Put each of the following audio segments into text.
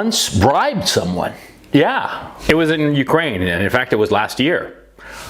once bribed someone. Yeah, it was in Ukraine, and in fact, it was last year.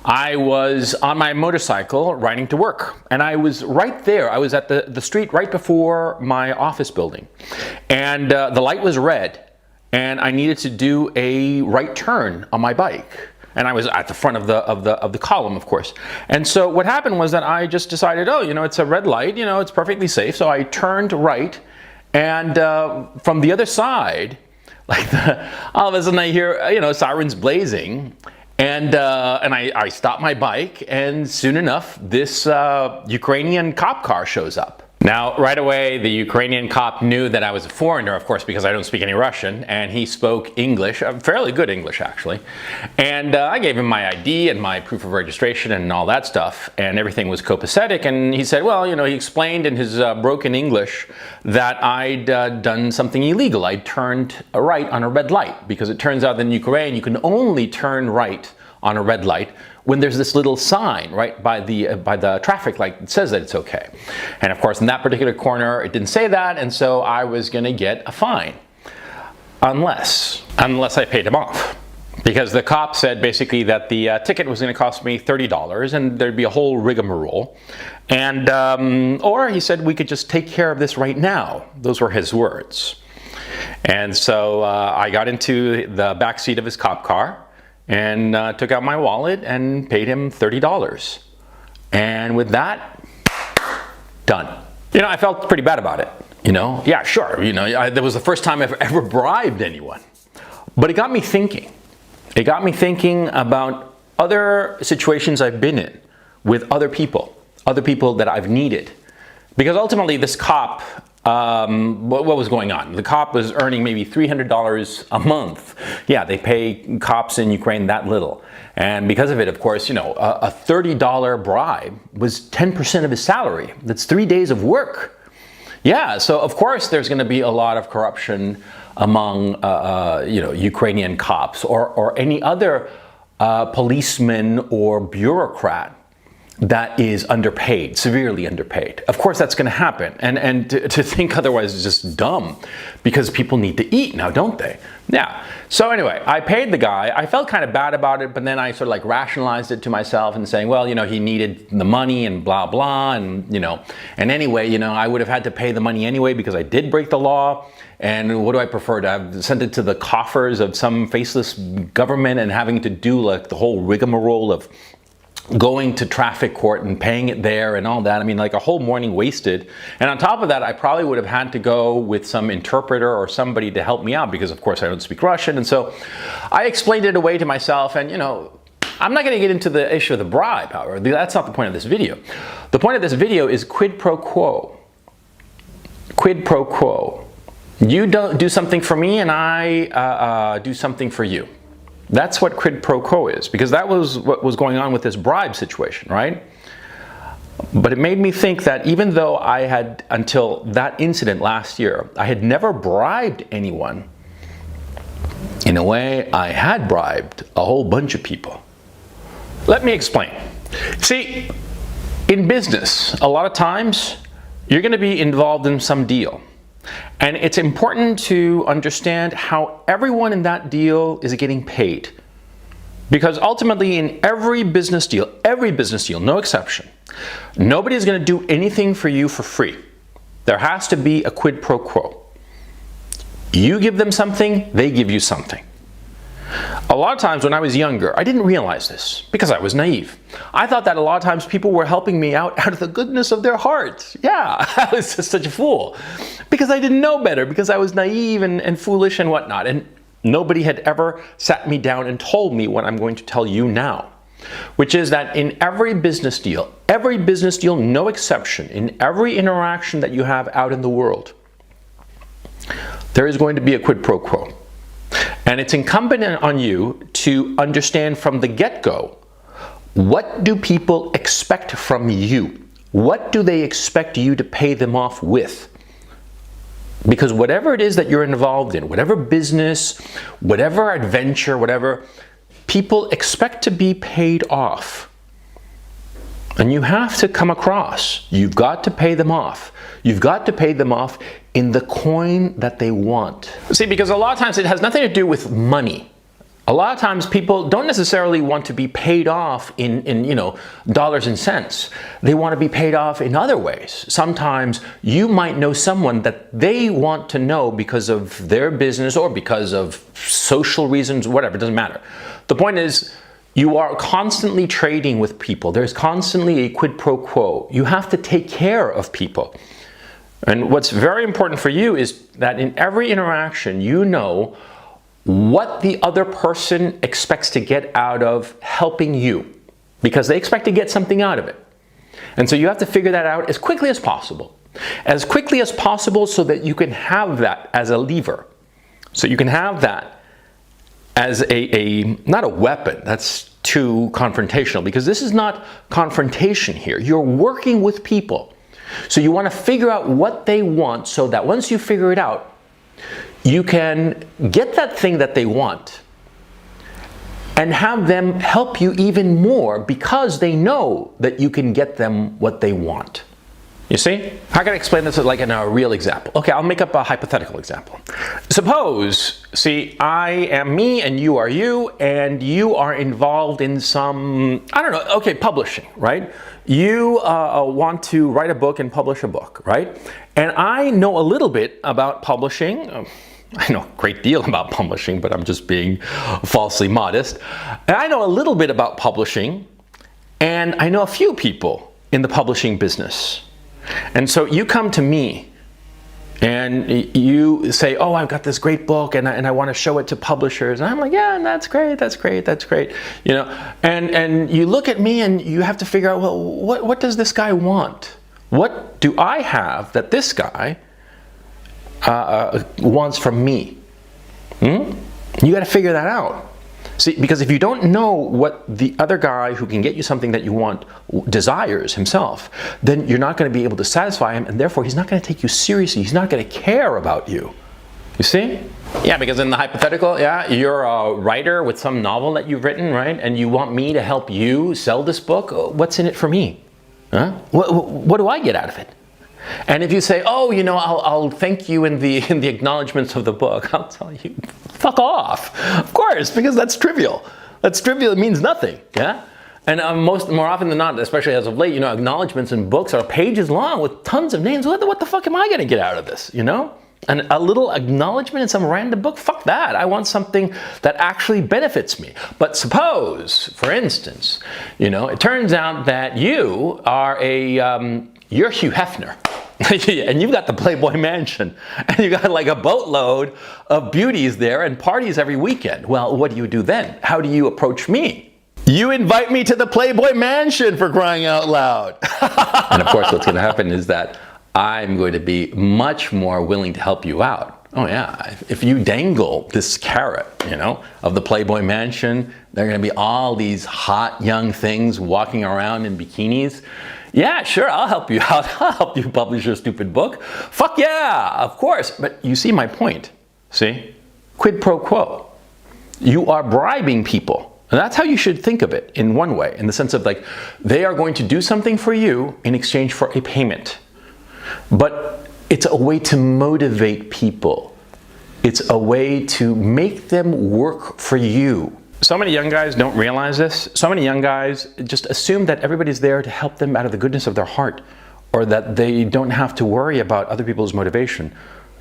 I was on my motorcycle riding to work, and I was right there. I was at the street right before my office building, and the light was red, and I needed to do a right turn on my bike. And I was at the front of the column, of course. And so what happened was that I just decided, oh, it's a red light, it's perfectly safe. So I turned right, and from the other side, all of a sudden I hear, sirens blazing. And I stop my bike, and soon enough, this Ukrainian cop car shows up. Now, right away, the Ukrainian cop knew that I was a foreigner, of course, because I don't speak any Russian, and he spoke English, fairly good English, actually. And I gave him my ID and my proof of registration and all that stuff, and everything was copacetic. And he said, well, he explained in his broken English that I'd done something illegal. I'd turned right on a red light, because it turns out that in Ukraine, you can only turn right on a red light when there's this little sign right by the traffic light that says that it's okay. And of course, in that particular corner, it didn't say that, and so I was going to get a fine, unless I paid him off. Because the cop said basically that the ticket was going to cost me $30, and there'd be a whole rigmarole. And or he said we could just take care of this right now. Those were his words. And so I got into the back seat of his cop car, and took out my wallet and paid him $30. And with that, done. I felt pretty bad about it. Yeah, sure. That was the first time I've ever bribed anyone. But it got me thinking. It got me thinking about other situations I've been in with other people that I've needed. Because ultimately, this cop, what was going on? The cop was earning maybe $300 a month. Yeah, they pay cops in Ukraine that little. And because of it, of course, a $30 bribe was 10% of his salary. That's 3 days of work. Yeah, so of course there's going to be a lot of corruption among, Ukrainian cops or any other policeman or bureaucrat that is underpaid, severely underpaid. Of course that's going to happen, and to think otherwise is just dumb, because people need to eat now, don't they? Yeah. So anyway, I paid the guy. I felt kind of bad about it, but then I sort of rationalized it to myself and saying, well, he needed the money and blah blah, and and anyway, I would have had to pay the money anyway because I did break the law. And what do I prefer, to have sent it to the coffers of some faceless government and having to do the whole rigmarole of going to traffic court and paying it there and all that? I mean, a whole morning wasted. And on top of that, I probably would have had to go with some interpreter or somebody to help me out, because of course I don't speak Russian. And so I explained it away to myself, and I'm not going to get into the issue of the bribe, however. That's not the point of this video. The point of this video is quid pro quo. Quid pro quo. You don't do something for me, and I do something for you. That's what quid pro quo is, because that was what was going on with this bribe situation, right? But it made me think that even though I had, until that incident last year, I had never bribed anyone, in a way, I had bribed a whole bunch of people. Let me explain. See, in business, a lot of times, you're going to be involved in some deal. And it's important to understand how everyone in that deal is getting paid. Because ultimately, in every business deal, no exception, nobody is going to do anything for you for free. There has to be a quid pro quo. You give them something, they give you something. A lot of times when I was younger, I didn't realize this because I was naive. I thought that a lot of times people were helping me out of the goodness of their hearts. Yeah, I was just such a fool because I didn't know better, because I was naive and foolish and whatnot. And nobody had ever sat me down and told me what I'm going to tell you now, which is that in every business deal, no exception, in every interaction that you have out in the world, there is going to be a quid pro quo. And it's incumbent on you to understand from the get-go, what do people expect from you? What do they expect you to pay them off with? Because whatever it is that you're involved in, whatever business, whatever adventure, whatever, people expect to be paid off. And you have to come across. You've got to pay them off. You've got to pay them off in the coin that they want. See, because a lot of times it has nothing to do with money. A lot of times people don't necessarily want to be paid off in dollars and cents. They want to be paid off in other ways. Sometimes you might know someone that they want to know because of their business or because of social reasons, whatever, it doesn't matter. The point is, you are constantly trading with people. There's constantly a quid pro quo. You have to take care of people. And what's very important for you is that in every interaction, you know what the other person expects to get out of helping you, because they expect to get something out of it. And so you have to figure that out as quickly as possible. As quickly as possible so that you can have that as a lever. So you can have that as not a weapon, that's too confrontational, because this is not confrontation here. You're working with people. So you want to figure out what they want so that once you figure it out, you can get that thing that they want and have them help you even more because they know that you can get them what they want. You see? How can I explain this like in a real example? Okay, I'll make up a hypothetical example. Suppose, see, I am me and you are you, and you are involved in some, I don't know, okay, publishing, right? You want to write a book and publish a book, right? And I know a little bit about publishing. I know a great deal about publishing, but I'm just being falsely modest. And I know a little bit about publishing, and I know a few people in the publishing business. And so you come to me and you say, oh, I've got this great book and I want to show it to publishers. And I'm like, yeah, that's great, that's great, that's great. You know, and you look at me and you have to figure out, well, what does this guy want? What do I have that this guy wants from me? You got to figure that out. See, because if you don't know what the other guy who can get you something that you want desires himself, then you're not going to be able to satisfy him, and therefore he's not going to take you seriously. He's not going to care about you. You see? Yeah, because in the hypothetical, yeah, you're a writer with some novel that you've written, right? And you want me to help you sell this book. What's in it for me? Huh? What do I get out of it? And if you say, oh, you know, I'll thank you in the acknowledgments of the book, I'll tell you, fuck off. Of course, because that's trivial. That's trivial, it means nothing, yeah? And more often than not, especially as of late, you know, acknowledgments in books are pages long with tons of names. What the fuck am I gonna get out of this, you know? And a little acknowledgement in some random book, fuck that. I want something that actually benefits me. But suppose, for instance, you know, it turns out that you are you're Hugh Hefner. And you've got the Playboy Mansion, and you got like a boatload of beauties there and parties every weekend. Well, what do you do then? How do you approach me? You invite me to the Playboy Mansion, for crying out loud. And of course, what's going to happen is that I'm going to be much more willing to help you out. Oh yeah, if you dangle this carrot, you know, of the Playboy Mansion, there are going to be all these hot young things walking around in bikinis. Yeah, sure, I'll help you out. I'll help you publish your stupid book. Fuck yeah, of course. But you see my point, see? Quid pro quo. You are bribing people. And that's how you should think of it in one way, in the sense of like, they are going to do something for you in exchange for a payment. But it's a way to motivate people. It's a way to make them work for you. So many young guys don't realize this. So many young guys just assume that everybody's there to help them out of the goodness of their heart, or that they don't have to worry about other people's motivation.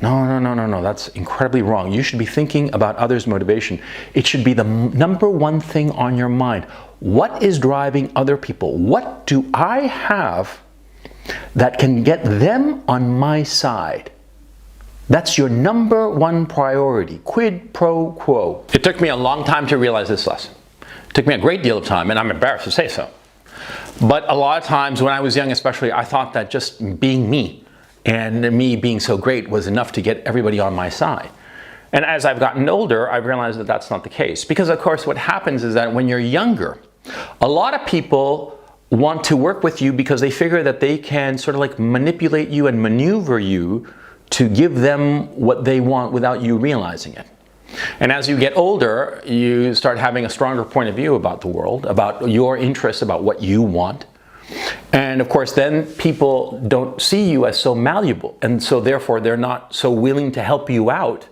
No, that's incredibly wrong. You should be thinking about others' motivation. It should be the number one thing on your mind. What is driving other people? What do I have that can get them on my side? That's your number one priority. Quid pro quo. It took me a long time to realize this lesson. It took me a great deal of time, and I'm embarrassed to say so. But a lot of times when I was young especially, I thought that just being me and me being so great was enough to get everybody on my side. And as I've gotten older, I've realized that that's not the case. Because of course what happens is that when you're younger, a lot of people want to work with you because they figure that they can sort of like manipulate you and maneuver you to give them what they want without you realizing it. And as you get older, you start having a stronger point of view about the world, about your interests, about what you want. And of course, then people don't see you as so malleable. And so therefore, they're not so willing to help you out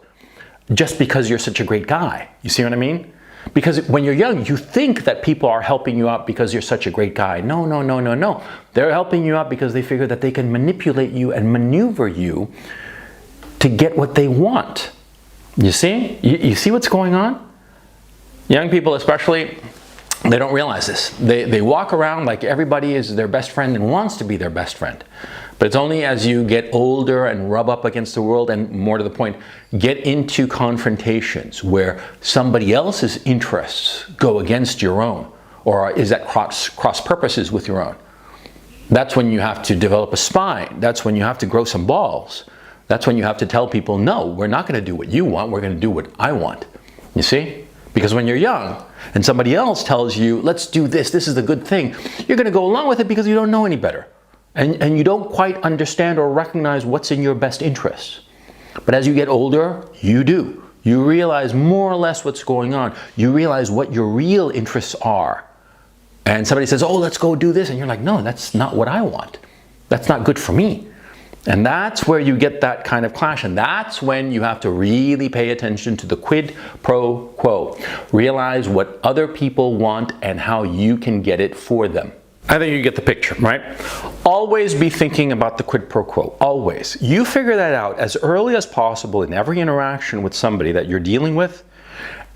just because you're such a great guy. You see what I mean? Because when you're young, you think that people are helping you out because you're such a great guy. No, no, no, no, no. They're helping you out because they figure that they can manipulate you and maneuver you to get what they want. You see? You see what's going on? Young people especially, they don't realize this. They walk around like everybody is their best friend and wants to be their best friend. But it's only as you get older and rub up against the world and, more to the point, get into confrontations where somebody else's interests go against your own, or is at cross purposes with your own. That's when you have to develop a spine. That's when you have to grow some balls. That's when you have to tell people, no, we're not going to do what you want, we're going to do what I want. You see? Because when you're young and somebody else tells you, let's do this, this is the good thing, you're going to go along with it because you don't know any better. And you don't quite understand or recognize what's in your best interests. But as you get older, you do. You realize more or less what's going on. You realize what your real interests are. And somebody says, oh, let's go do this. And you're like, no, that's not what I want. That's not good for me. And that's where you get that kind of clash. And that's when you have to really pay attention to the quid pro quo. Realize what other people want and how you can get it for them. I think you get the picture, right? Always be thinking about the quid pro quo, always. You figure that out as early as possible in every interaction with somebody that you're dealing with,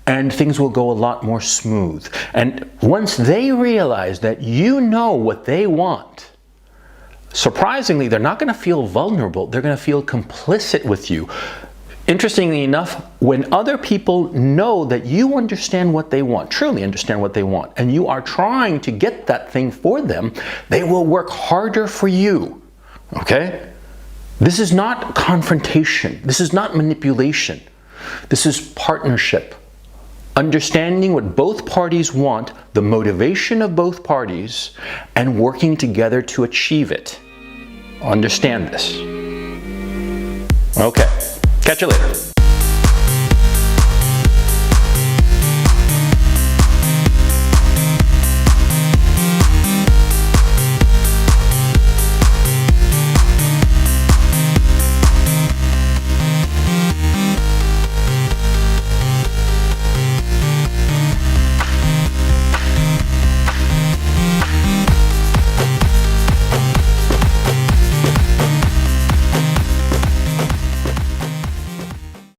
and things will go a lot more smooth. And once they realize that you know what they want, surprisingly, they're not going to feel vulnerable. They're going to feel complicit with you. Interestingly enough, when other people know that you understand what they want, truly understand what they want, and you are trying to get that thing for them, they will work harder for you. Okay? This is not confrontation. This is not manipulation. This is partnership. Understanding what both parties want, the motivation of both parties, and working together to achieve it. Understand this. Okay. Catch you later.